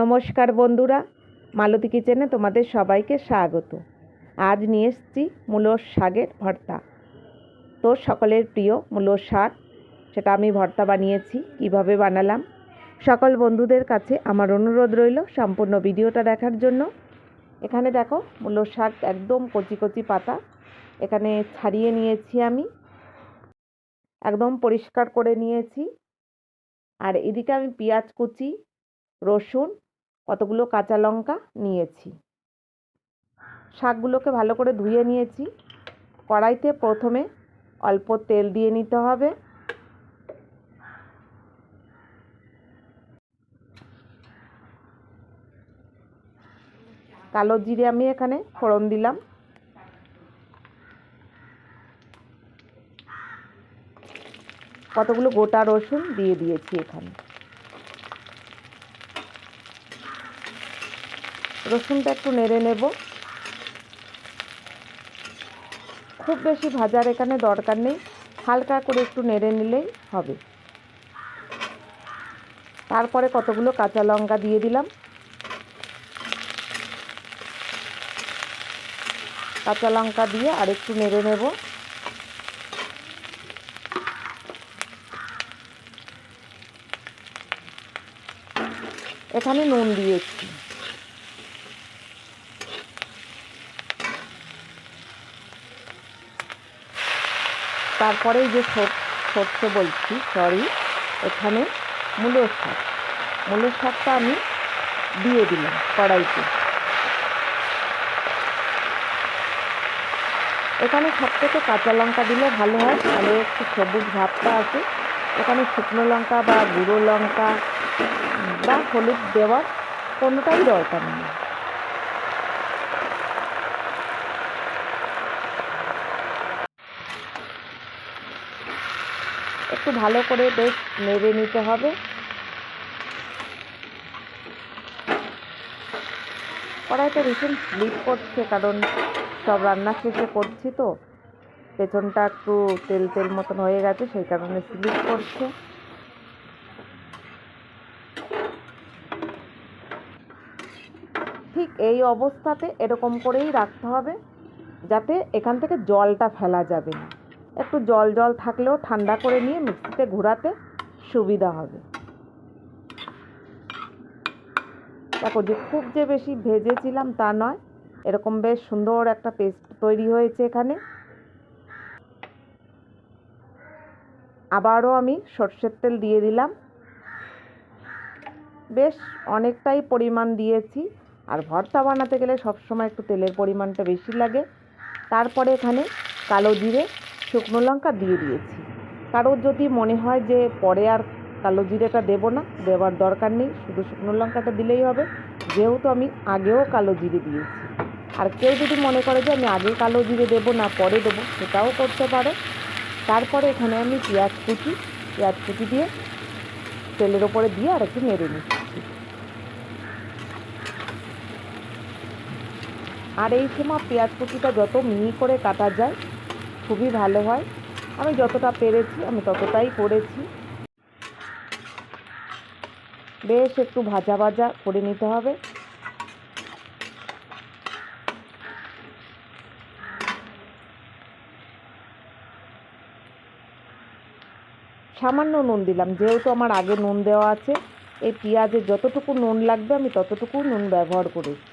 নমস্কার বন্ধুরা, মালতী কিচেনে তোমাদের সবাইকে স্বাগত। আজ নিয়ে এসেছি মূলোর শাকের ভর্তা। তো সকলের প্রিয় মূলোর শাক, সেটা আমি ভর্তা বানিয়েছি। কিভাবে বানালাম, সকল বন্ধুদের কাছে আমার অনুরোধ রইল সম্পূর্ণ ভিডিওটা দেখার জন্য। এখানে দেখো, মূলোর শাক একদম কচি কচি পাতা এখানে ছাড়িয়ে নিয়েছি, আমি একদম পরিষ্কার করে নিয়েছি। আর এদিকে আমি পেঁয়াজ কুচি, রসুন, কতগুলো কাঁচা লঙ্কা নিয়েছি। শাকগুলোকে ভালো করে ধুয়ে নিয়েছি। কড়াইতে প্রথমে অল্প তেল দিয়ে নিতে হবে। কালো জিরে আমি এখানে ফোড়ন দিলাম। কতগুলো গোটা রসুন দিয়ে দিয়েছি এখানে। রসুনটা একটু নেড়ে নেব। খুব বেশি ভাজার এখানে দরকার নেই, হালকা করে একটু নেড়ে নিলেই হবে। তারপরে কতগুলো কাঁচা লঙ্কা দিয়ে দিলাম। কাঁচা লঙ্কা দিয়ে আর একটু নেড়ে নেব। এখানে নুন দিয়েছি। তারপরে যে সর্ষে বলছি, এখানে মূলোর শাকটা আমি দিয়ে দিলাম কড়াইতে। এখানে সবথেকে কাঁচা লঙ্কা দিলে ভালো হয়, তাহলে একটু সবুজ ভাবটা আছে। এখানে শুকনো লঙ্কা বা গুঁড়ো লঙ্কা বা হলুদ দেওয়ার কোনোটাই দরকার নেই। একটু ভালো করে বেশ নেড়ে নিতে হবে। কড়াইটা ভীষণ স্লিপ করছে, কারণ সব রান্না শেষে করছি তো পেছনটা একটু তেল তেল মতন হয়ে গেছে, সেই কারণে স্লিপ করছে। ঠিক এই অবস্থাতে এরকম করেই রাখতে হবে, যাতে এখান থেকে জলটা ফেলা যাবে না। একটু জল জল থাকলেও ঠান্ডা করে নিয়ে মিক্সিতে ঘোরাতে সুবিধা হবে। দেখো, যে খুব যে বেশি ভেজেছিলাম তা নয়, এরকম বেশ সুন্দর একটা পেস্ট তৈরি হয়েছে এখানে। আবারও আমি সর্ষের তেল দিয়ে দিলাম। বেশ অনেকটাই পরিমাণ দিয়েছি, আর ভর্তা বানাতে গেলে সবসময় একটু তেলের পরিমাণটা বেশি লাগে। তারপরে এখানে কালো জিরে, শুকনো লঙ্কা দিয়ে দিয়েছি। কারোর যদি মনে হয় যে পরে আর কালো জিরেটা দেবো না, দেওয়ার দরকার নেই, শুধু শুকনো লঙ্কাটা দিলেই হবে, যেহেতু আমি আগেও কালো জিরে দিয়েছি। আর কেউ যদি মনে করে যে আমি আগে কালো জিরে দেবো না পরে দেবো, সেটাও করতে পারো। তারপরে এখানে আমি পেঁয়াজ কুচি দিয়ে তেলের ওপরে দিয়ে আর একটু নেড়ে নিচ্ছি। আর এই সময় পেঁয়াজ কুচিটা যত মিহি করে কাটা যায় খুবই ভালো হয়। আমি যতটা পেরেছি আমি ততটাই করেছি। বেশ একটু ভাজা ভাজা করে নিতে হবে। সামান্য নুন দিলাম, যেহেতু আমার আগে নুন দেওয়া আছে। এই পেঁয়াজে যতটুকু নুন লাগবে আমি ততটুকু নুন ব্যবহার করেছি।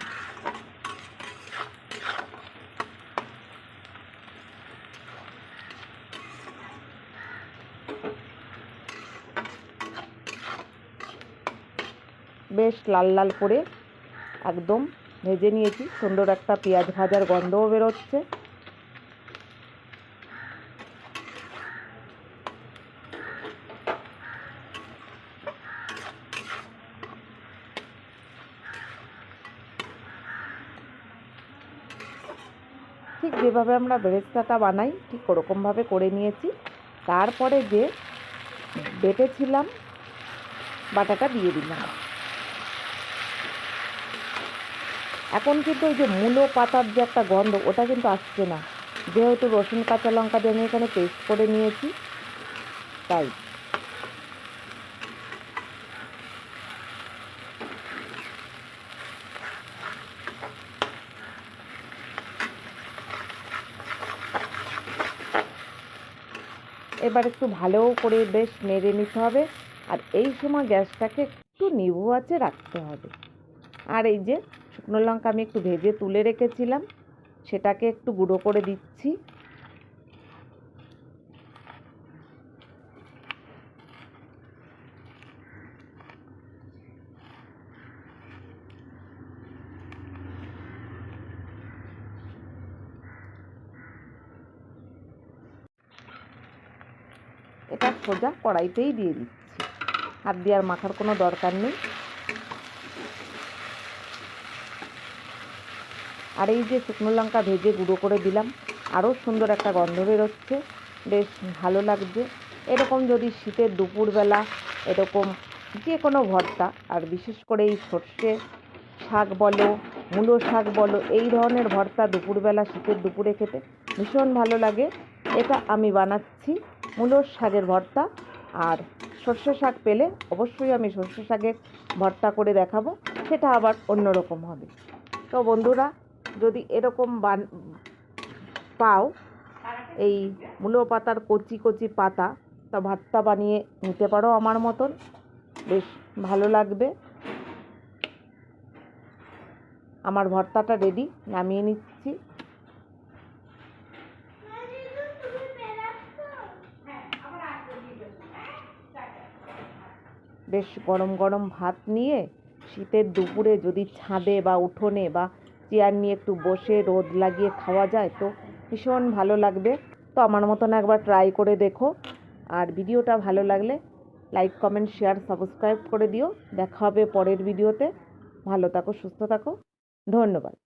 বেশ লাল লাল করে একদম ভেজে নিয়েছি। সুন্দর একটা পেঁয়াজ ভাজার গন্ধও বেরোচ্ছে। ঠিক যেভাবে আমরা বেরেস্তাটা বানাই ঠিক ওরকমভাবে করে নিয়েছি। তারপরে যে বেটেছিলাম বাটাটা দিয়ে দিলাম। এখন কিন্তু ওই যে মূলো পাতার যে একটা গন্ধ, ওটা কিন্তু আসছে না, যেহেতু রসুন কাঁচা লঙ্কা দিয়ে আমি এখানে পেস্ট করে নিয়েছি। তাই এবার একটু ভালো করে বেশ নেড়ে নিতে হবে। আর এই সময় গ্যাসটাকে একটু নিভু আঁচে রাখতে হবে। আর এই যে শুকনো লঙ্কা আমি একটু ভেজে তুলে রেখেছিলাম, সেটাকে একটু গুঁড়ো করে দিচ্ছি। এটা সোজা কড়াইতেই দিয়ে দিচ্ছি, হাত দিয়ে আর মাখার কোনো দরকার নেই। আর এই যে শুকনো লঙ্কা ভেজে গুঁড়ো করে দিলাম, আরও সুন্দর একটা গন্ধ বেরোচ্ছে, বেশ ভালো লাগছে। এরকম যদি শীতের দুপুরবেলা এরকম যে কোনো ভর্তা, আর বিশেষ করে এই সর্ষে শাক বলো, মূলো শাক বলো, এই ধরনের ভর্তা দুপুরবেলা শীতের দুপুরে খেতে ভীষণ ভালো লাগে। এটা আমি বানাচ্ছি মূলোর শাকের ভর্তা। আর সর্ষে শাক পেলে অবশ্যই আমি সর্ষে শাকের ভর্তা করে দেখাবো, সেটা আবার অন্যরকম হবে। তো বন্ধুরা, যদি এরকম পাও এই মূলো পাতার কচি কচি পাতা, তা ভর্তা বানিয়ে নিতে পারো আমার মতন, বেশ ভালো লাগবে। আমার ভর্তাটা রেডি, নামিয়ে নিচ্ছি। বেশ গরম গরম ভাত নিয়ে শীতের দুপুরে যদি ছাদে বা উঠোনে বা চেয়ার নিয়ে একটু বসে রোদ লাগিয়ে খাওয়া যায় তো ভীষণ ভালো লাগবে। তো আমার মতন একবার ট্রাই করে দেখো। আর ভিডিওটা ভালো লাগলে লাইক, কমেন্ট, শেয়ার, সাবস্ক্রাইব করে দিও। দেখা হবে পরের ভিডিওতে। ভালো থাকো, সুস্থ থাকো, ধন্যবাদ।